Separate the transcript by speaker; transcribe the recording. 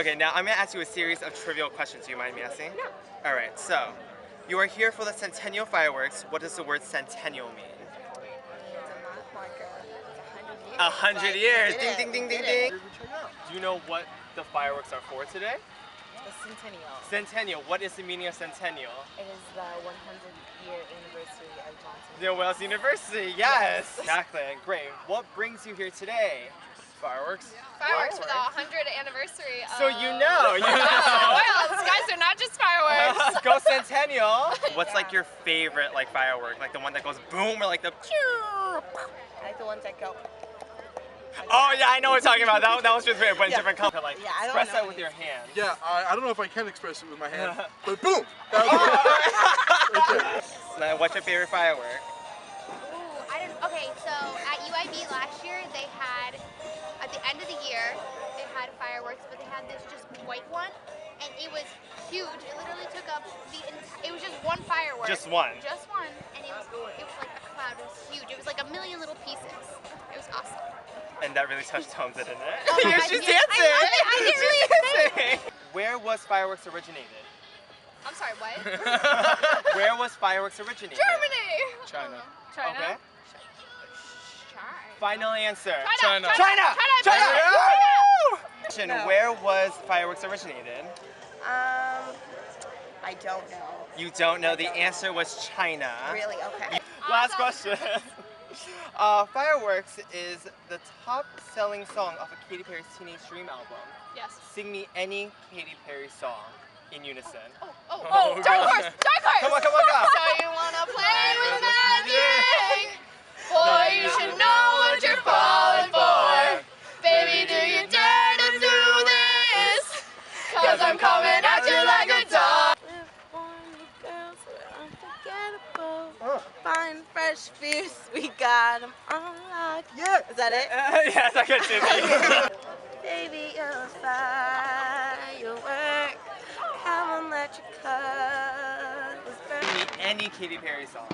Speaker 1: Okay, now I'm gonna ask you a series of trivial questions. Do you mind me asking?
Speaker 2: Yeah.
Speaker 1: All right, so you are here for the Centennial Fireworks. What does the word centennial mean?
Speaker 2: Like 100 years.
Speaker 1: 100 years. Ding,
Speaker 2: It.
Speaker 1: ding, ding,
Speaker 2: We
Speaker 1: ding,
Speaker 2: did
Speaker 1: ding.
Speaker 2: it.
Speaker 1: Do you know what the fireworks are for today?
Speaker 2: The Centennial.
Speaker 1: Centennial. What is the meaning of centennial?
Speaker 2: It is the 100-year anniversary of Johnson.
Speaker 1: The Wells University. Yes. Exactly. Great. What brings you here today? Fireworks.
Speaker 3: Fireworks for the 100th anniversary of...
Speaker 1: So you know.
Speaker 3: Well, guys, they're not just fireworks.
Speaker 1: Go Centennial. What's like your favorite like firework? Like the one that goes boom or like the
Speaker 2: I like the ones that go.
Speaker 1: Oh yeah, I know what you're talking about. That was just weird, but in different color. Like
Speaker 2: I don't
Speaker 1: express
Speaker 2: know
Speaker 1: that
Speaker 2: any.
Speaker 1: with your hand.
Speaker 4: Yeah, I don't know if I can express it with my hand, but boom! That was
Speaker 1: Now, what's your favorite firework?
Speaker 5: Ooh, okay, so at UIB last year they had, at the end of the year, they had fireworks, but they had this just white one, and it was huge. It literally took up it was just one firework.
Speaker 1: Just one?
Speaker 5: Just one, and it was like a cloud. It was huge. It was like a million little pieces. It was awesome.
Speaker 1: And that really touched home, didn't it?
Speaker 5: Oh my God,
Speaker 1: She's
Speaker 5: yes,
Speaker 1: dancing!
Speaker 5: I love it. I didn't really
Speaker 1: dancing! Where was fireworks originated?
Speaker 3: I'm sorry, what?
Speaker 1: Where was fireworks originated?
Speaker 3: Germany!
Speaker 4: China.
Speaker 3: China?
Speaker 1: Okay.
Speaker 3: China.
Speaker 1: Final answer.
Speaker 3: China!
Speaker 1: Woo!
Speaker 2: No.
Speaker 1: Where was fireworks originated?
Speaker 2: I don't know.
Speaker 1: You don't know. The answer was China.
Speaker 2: Really? Okay.
Speaker 1: Last question. Fireworks is the top-selling song off of Katy Perry's Teenage Dream album.
Speaker 3: Yes.
Speaker 1: Sing me any Katy Perry song in unison.
Speaker 3: Oh, dark horse! Dark horse!
Speaker 1: Come on, come on, come on.
Speaker 3: So you wanna play with magic? Boy, you should know what you're falling for. Baby, do you dare to do this? Cause I'm coming at you like a dog.
Speaker 2: Fine, fresh, fierce, we got them unlocked.
Speaker 1: Yeah.
Speaker 2: Is that it?
Speaker 1: Yes, I can see that.
Speaker 2: Baby, you're a firework. Come on, let your colors burn.
Speaker 1: Sing me any Katy Perry song.